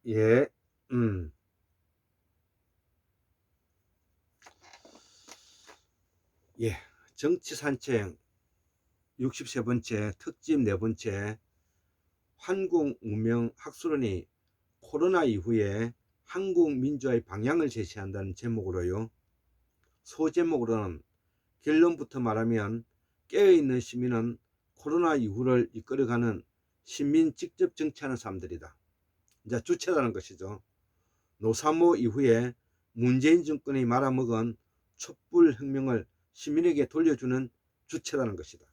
예, 음, 예. 정치 산책 63번째 특집 네 번째 한국 문명 학술원이 코로나 이후에 한국 민주화의 방향을 제시한다는 제목으로요. 소제목으로는 결론부터 말하면 깨어있는 시민은 코로나 이후를 이끌어가는 시민 직접 정치하는 사람들이다. 이제 주체라는 것이죠. 노사모 이후에 문재인 정권이 말아먹은 촛불혁명을 시민에게 돌려주는 주체라는 것이다.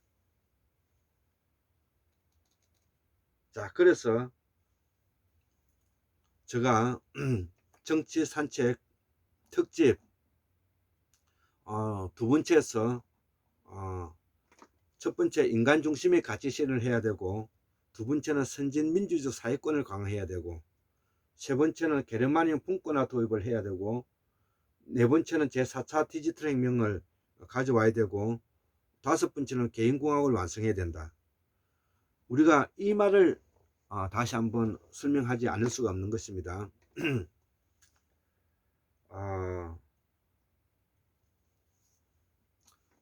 자, 그래서 제가 정치 산책 특집 두 번째에서 첫 번째 인간 중심의 가치 실현을 해야 되고, 두 번째는 선진 민주주의 사회권을 강화해야 되고, 세 번째는 게르마늄 분권화 도입을 해야 되고, 네 번째는 제4차 디지털 혁명을 가져와야 되고, 다섯 번째는 개인공학을 완성해야 된다. 우리가 이 말을 다시 한번 설명하지 않을 수가 없는 것입니다.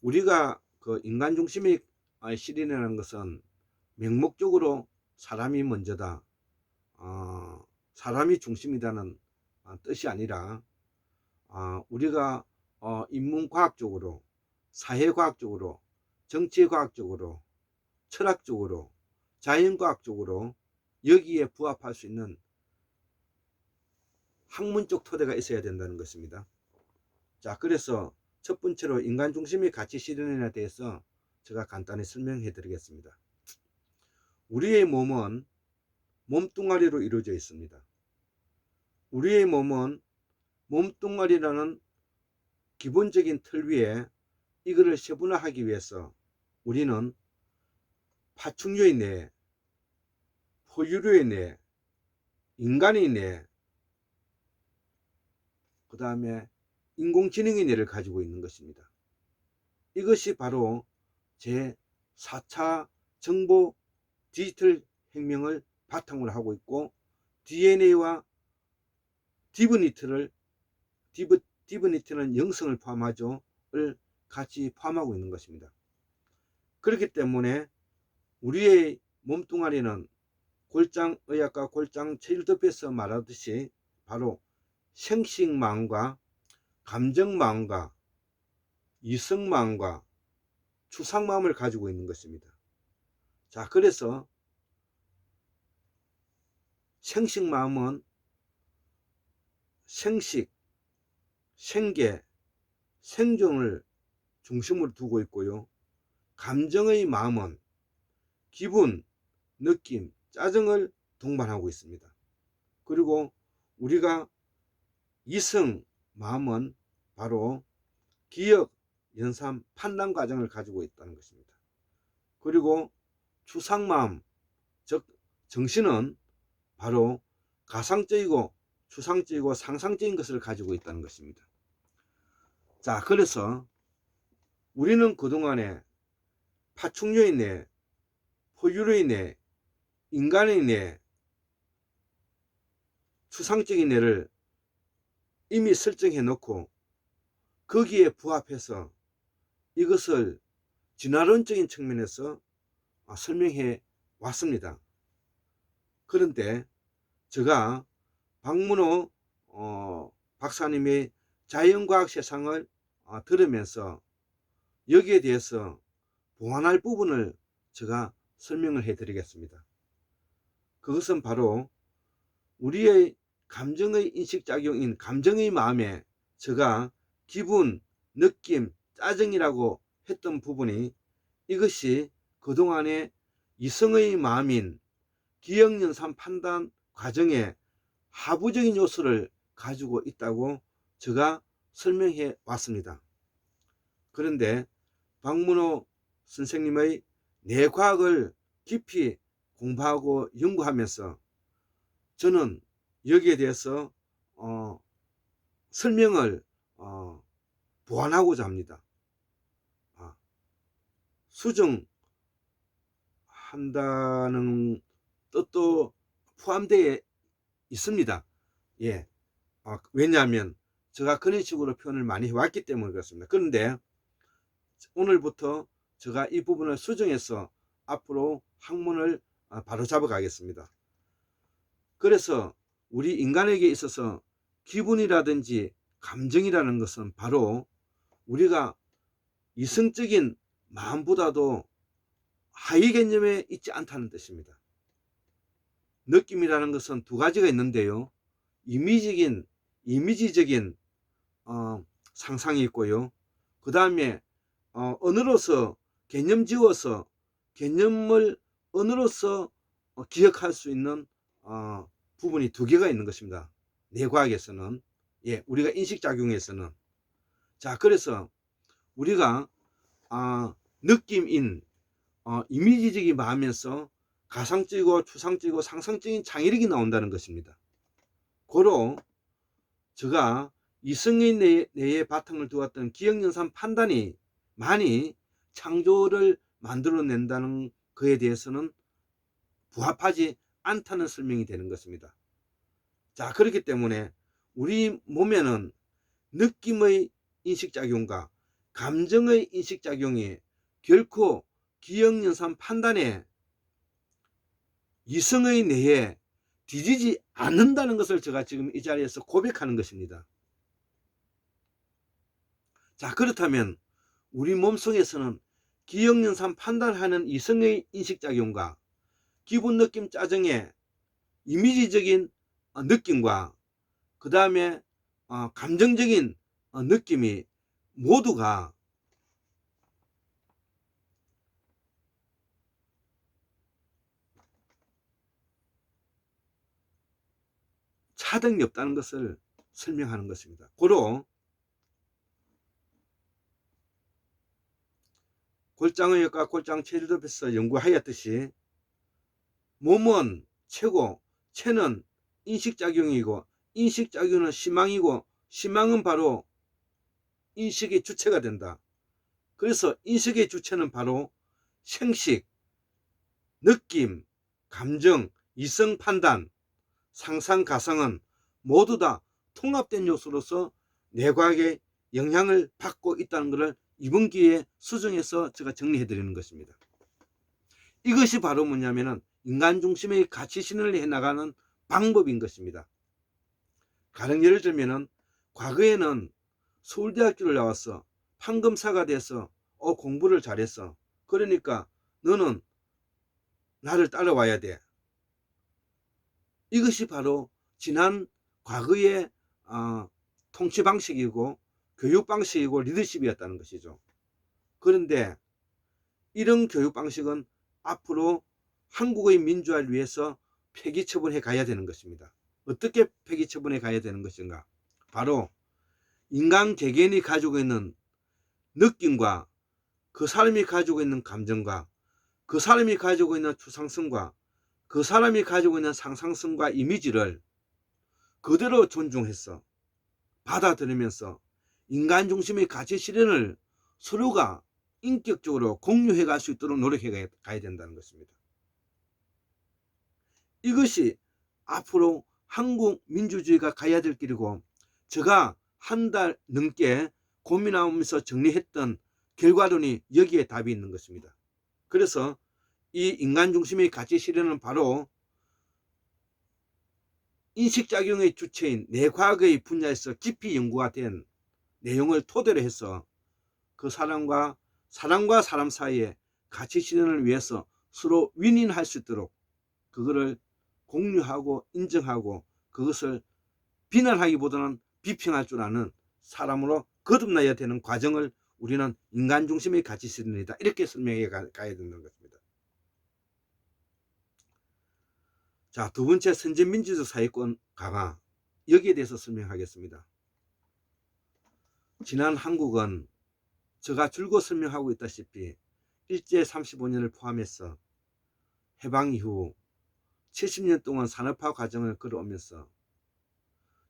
우리가 그 인간 중심의 실현이라는 것은 명목적으로 사람이 먼저다, 사람이 중심이다는 뜻이 아니라, 우리가 인문과학적으로, 사회과학적으로, 정치과학적으로, 철학적으로, 자연과학적으로 여기에 부합할 수 있는 학문적 토대가 있어야 된다는 것입니다. 자, 그래서 첫 번째로 인간 중심의 가치 실현에 대해서 제가 간단히 설명해 드리겠습니다. 우리의 몸은 몸뚱아리로 이루어져 있습니다. 우리의 몸은 몸뚱아리라는 기본적인 틀 위에 이거를 세분화하기 위해서 우리는 파충류의 뇌, 포유류의 뇌, 인간의 뇌, 그 다음에 인공지능의 뇌를 가지고 있는 것입니다. 이것이 바로 제4차 정보 디지털 혁명을 바탕으로 하고 있고, DNA와 디브니트는 영성을 포함하죠,를 같이 포함하고 있는 것입니다. 그렇기 때문에 우리의 몸뚱아리는 골장의학과 골장체질법에서 말하듯이 바로 생식마음과 감정마음과 이성마음과 추상마음을 가지고 있는 것입니다. 자, 그래서 생식마음은 생식, 생계, 생존을 중심으로 두고 있고요. 감정의 마음은 기분, 느낌, 짜증을 동반하고 있습니다. 그리고 우리가 이성 마음은 바로 기억, 연산, 판단 과정을 가지고 있다는 것입니다. 그리고 추상 마음, 즉 정신은 바로 가상적이고 추상적이고 상상적인 것을 가지고 있다는 것입니다. 자, 그래서 우리는 그동안에 파충류의 뇌, 포유류의 뇌, 인간의 뇌, 추상적인 뇌를 이미 설정해 놓고 거기에 부합해서 이것을 진화론적인 측면에서 설명해 왔습니다. 그런데 제가 박문호 박사님의 자연과학 세상을 들으면서 여기에 대해서 보완할 부분을 제가 설명을 해 드리겠습니다. 그것은 바로 우리의 감정의 인식작용인 감정의 마음에 제가 기분, 느낌, 짜증이라고 했던 부분이 이것이 그동안의 이성의 마음인 기억, 연산, 판단 과정에 하부적인 요소를 가지고 있다고 제가 설명해 왔습니다. 그런데 박문호 선생님의 뇌과학을 깊이 공부하고 연구하면서 저는 여기에 대해서 설명을 보완하고자 합니다. 수정한다는 뜻도 포함되어 있습니다. 예. 왜냐하면 제가 그런 식으로 표현을 많이 해왔기 때문에 그렇습니다. 그런데 오늘부터 제가 이 부분을 수정해서 앞으로 학문을 바로 잡아 가겠습니다. 그래서 우리 인간에게 있어서 기분이라든지 감정이라는 것은 바로 우리가 이성적인 마음보다도 하위 개념에 있지 않다는 뜻입니다. 느낌이라는 것은 두 가지가 있는데요. 이미지적인 상상이 있고요. 그 다음에 언어로서 개념 지어서 개념을 언어로서 기억할 수 있는 부분이 두 개가 있는 것입니다. 뇌과학에서는, 예, 우리가 인식작용에서는. 자, 그래서 우리가 느낌인 이미지적인 마음에서 가상적이고 추상적이고 상상적인 창의력이 나온다는 것입니다. 고로 제가 이성의 뇌에 바탕을 두었던 기억연산 판단이 많이 창조를 만들어낸다는 것에 대해서는 부합하지 않다는 설명이 되는 것입니다. 자, 그렇기 때문에 우리 몸에는 느낌의 인식작용과 감정의 인식작용이 결코 기억연산 판단에 이성의 뇌에 뒤지지 않는다는 것을 제가 지금 이 자리에서 고백하는 것입니다. 자, 그렇다면 우리 몸속에서는 기억연산 판단하는 이성의 인식작용과 기분, 느낌, 짜증의 이미지적인 느낌과 그 다음에 감정적인 느낌이 모두가 차등이 없다는 것을 설명하는 것입니다. 고로 골장의학과 골장 체질법에서 연구하였듯이 몸은 체고 체는 인식작용이고 인식작용은 시망이고 시망은 바로 인식의 주체가 된다. 그래서 인식의 주체는 바로 생식, 느낌, 감정, 이성 판단, 상상, 가상은 모두 다 통합된 요소로서 뇌과학의 영향을 받고 있다는 것을 이번 기회에 수정해서 제가 정리해 드리는 것입니다. 이것이 바로 뭐냐면은 인간 중심의 가치 신을 해나가는 방법인 것입니다. 가령 예를 들면은 과거에는 서울대학교를 나왔어. 판검사가 돼서 공부를 잘했어. 그러니까 너는 나를 따라와야 돼. 이것이 바로 지난 과거의 통치 방식이고 교육 방식이고 리더십이었다는 것이죠. 그런데 이런 교육 방식은 앞으로 한국의 민주화를 위해서 폐기 처분해 가야 되는 것입니다. 어떻게 폐기 처분해 가야 되는 것인가? 바로 인간 개개인이 가지고 있는 느낌과 그 사람이 가지고 있는 감정과 그 사람이 가지고 있는 추상성과 그 사람이 가지고 있는 상상성과 이미지를 그대로 존중해서 받아들이면서 인간 중심의 가치 실현을 서로가 인격적으로 공유해 갈 수 있도록 노력해 가야 된다는 것입니다. 이것이 앞으로 한국 민주주의가 가야 될 길이고 제가 한 달 넘게 고민하면서 정리했던 결과론이 여기에 답이 있는 것입니다. 그래서 이 인간 중심의 가치 실현은 바로 인식작용의 주체인 뇌과학의 분야에서 깊이 연구가 된 내용을 토대로 해서 그 사람과 사람 사이에 가치 실현을 위해서 서로 윈윈할 수 있도록 그거를 공유하고 인정하고 그것을 비난하기보다는 비평할 줄 아는 사람으로 거듭나야 되는 과정을 우리는 인간 중심의 가치 실현이다. 이렇게 설명해 가야 되는 것입니다. 자, 두 번째 선진민주적 사회권 강화. 여기에 대해서 설명하겠습니다. 지난 한국은 제가 줄곧 설명하고 있다시피 일제 35년을 포함해서 해방 이후 70년 동안 산업화 과정을 걸어오면서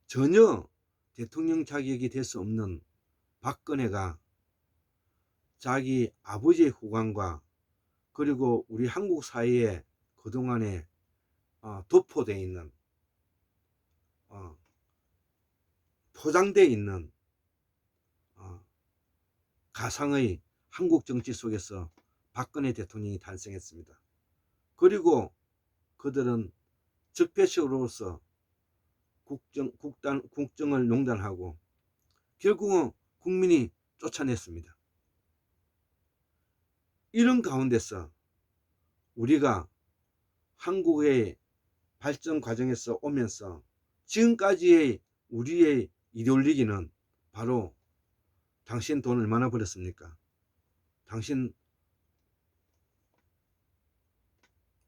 전혀 대통령 자격이 될 수 없는 박근혜가 자기 아버지의 후광과 그리고 우리 한국 사회에 그동안에 도포되어 있는 포장되어 있는 가상의 한국 정치 속에서 박근혜 대통령이 탄생했습니다. 그리고 그들은 적폐식으로서 국정을 농단하고 결국은 국민이 쫓아냈습니다. 이런 가운데서 우리가 한국의 발전 과정에서 오면서 지금까지의 우리의 이데올로기는 바로 당신 돈 얼마나 벌었습니까? 당신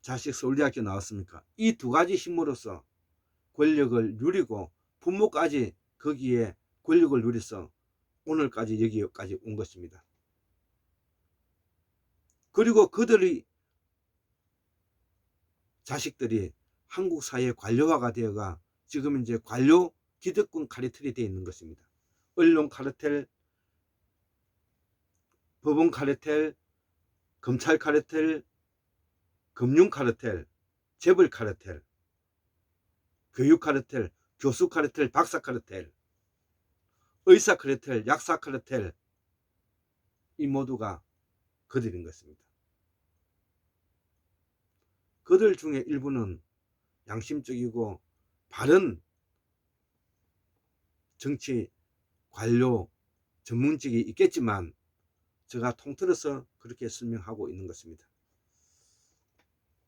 자식 서울대학교 나왔습니까? 이 두 가지 힘으로써 권력을 누리고 부모까지 거기에 권력을 누려서 오늘까지 여기까지 온 것입니다. 그리고 그들의 자식들이 한국 사회의 관료화가 되어가 지금 이제 관료 기득권 카르텔이 되어 있는 것입니다. 언론 카르텔, 법원 카르텔, 검찰 카르텔, 금융 카르텔, 재벌 카르텔, 교육 카르텔, 교수 카르텔, 박사 카르텔, 의사 카르텔, 약사 카르텔, 이 모두가 그들인 것입니다. 그들 중에 일부는 양심적이고 바른 정치 관료 전문직이 있겠지만 제가 통틀어서 그렇게 설명하고 있는 것입니다.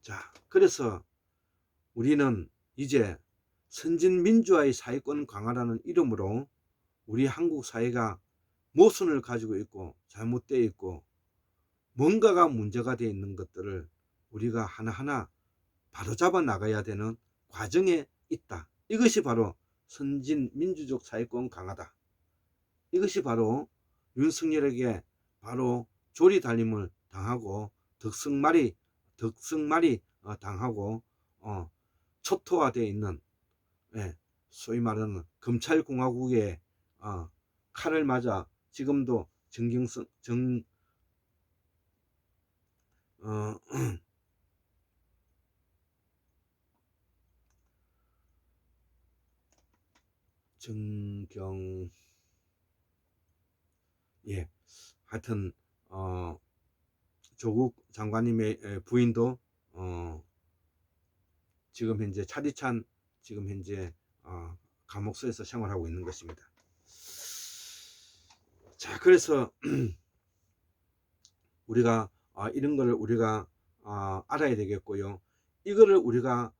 자, 그래서 우리는 이제 선진민주화의 사회권 강화라는 이름으로 우리 한국 사회가 모순을 가지고 있고 잘못되어 있고 뭔가가 문제가 되어 있는 것들을 우리가 하나하나 바로잡아 나가야 되는 과정에 있다. 이것이 바로 선진민주적 사회권 강화다. 이것이 바로 윤석열에게 바로 조리달림을 당하고 덕승말이 당하고 초토화되어 있는, 소위 말하는 검찰공화국의 칼을 맞아 지금도 하여튼 조국 장관님의 부인도 지금 현재 차디찬 지금 현재 감옥소에서 생활하고 있는 것입니다. 자, 그래서 우리가 이런 거를 우리가 알아야 되겠고요. 이거를 우리가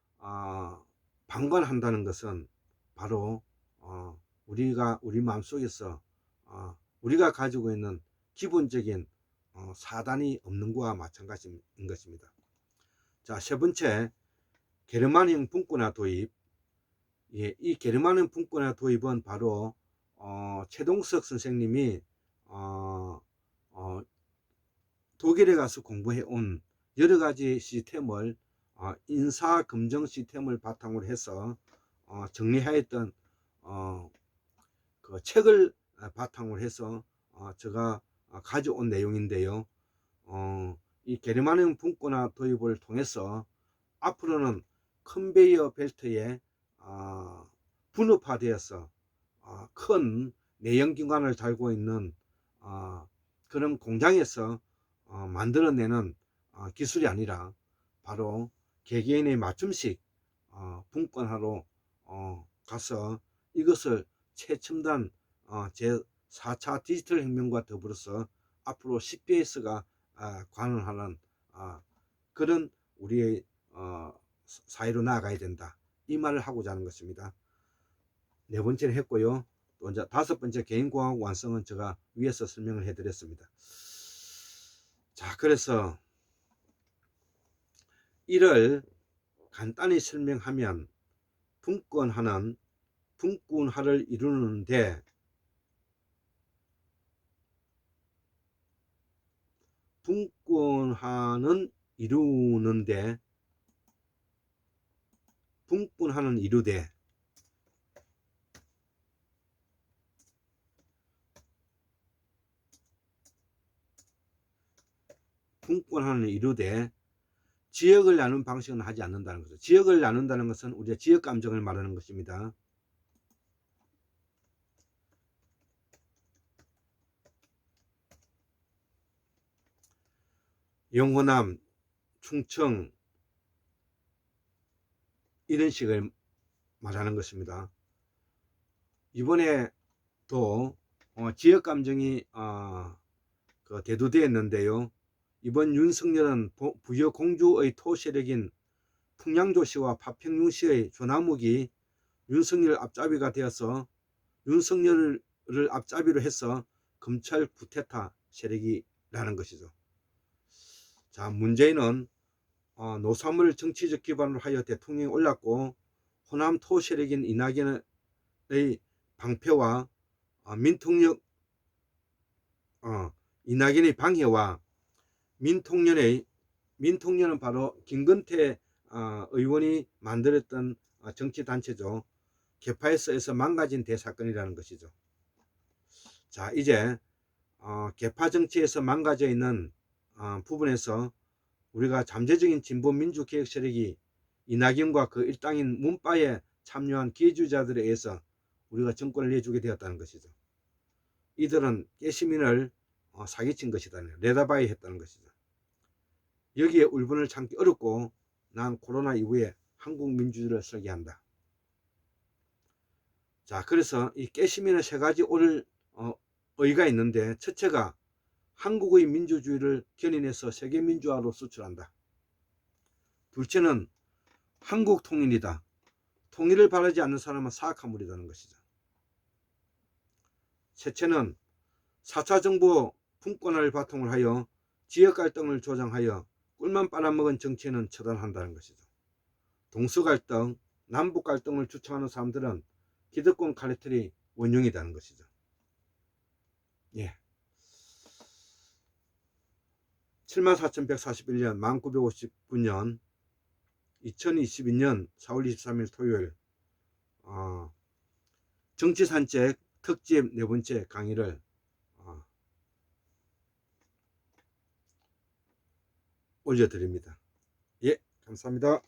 방관한다는 것은 바로 우리 마음속에서 우리가 가지고 있는 기본적인 사단이 없는 것과 마찬가지인 것입니다. 자, 세 번째, 게르만형 분권화 도입. 이 게르만형 분권화 도입은 바로 최동석 선생님이 독일에 가서 공부해 온 여러 가지 시스템을 인사 검증 시스템을 바탕으로 해서 정리하였던 그 책을 바탕으로 해서 제가 가져온 내용인데요. 이 게르만형 분권화 도입을 통해서 앞으로는 컨베이어 벨트에 분업화되어서 큰 내연기관을 달고 있는 그런 공장에서 만들어내는 기술이 아니라 바로 개개인의 맞춤식 분권화로 가서 이것을 최첨단 제4차 디지털 혁명과 더불어서 앞으로 CPS가 관할하는 그런 우리의 사회로 나아가야 된다. 이 말을 하고자 하는 것입니다. 네 번째는 했고요. 또 이제 다섯 번째 개인공학 완성은 제가 위에서 설명을 해드렸습니다. 자, 그래서 이를 간단히 설명하면 분권화를 이루는데 분권화는 이루되 지역을 나눈 방식은 하지 않는다는 거죠. 지역을 나눈다는 것은 우리가 지역 감정을 말하는 것입니다. 영호남, 충청 이런 식을 말하는 것입니다. 이번에 또 지역 감정이 대두되었는데요. 이번 윤석열은 부여 공주의 토세력인 풍량조시와 파평윤시의 조나묵이 윤석열 앞잡이가 되어서 윤석열을 앞잡이로 해서 검찰 쿠데타 세력이라는 것이죠. 자, 문재인은 노사물 정치적 기반으로 하여 대통령에 올랐고 호남 토세력인 이낙연의 방패와 이낙연의 방해와 민통연은 바로 김건태 의원이 만들었던 정치단체죠. 개파에서 망가진 대사건이라는 것이죠. 자, 이제 개파 정치에서 망가져 있는 부분에서 우리가 잠재적인 진보민주개혁 세력이 이낙연과 그 일당인 문바에 참여한 기회주의자들에 의해서 우리가 정권을 내주게 되었다는 것이죠. 이들은 깨시민을 사기친 것이다. 내다봐야 했다는 것이죠. 여기에 울분을 참기 어렵고 난 코로나 이후에 한국 민주주의를 설계한다. 자, 그래서 이 깨시민의 세 가지 옳을 의의가 있는데, 첫째가 한국의 민주주의를 견인해서 세계민주화로 수출한다. 둘째는 한국 통일이다. 통일을 바라지 않는 사람은 사악한 무리라는 것이죠. 셋째는 4차 정부 분권을 바탕으로 하여 지역 갈등을 조장하여 꿀만 빨아먹은 정치는 처단한다는 것이죠. 동서 갈등, 남북 갈등을 주창하는 사람들은 기득권 카르텔이 원흉이라는 것이죠. 예. 74,141년 1959년 2022년 4월 23일 토요일 정치산책 특집 네 번째 강의를 올려드립니다. 예, 감사합니다.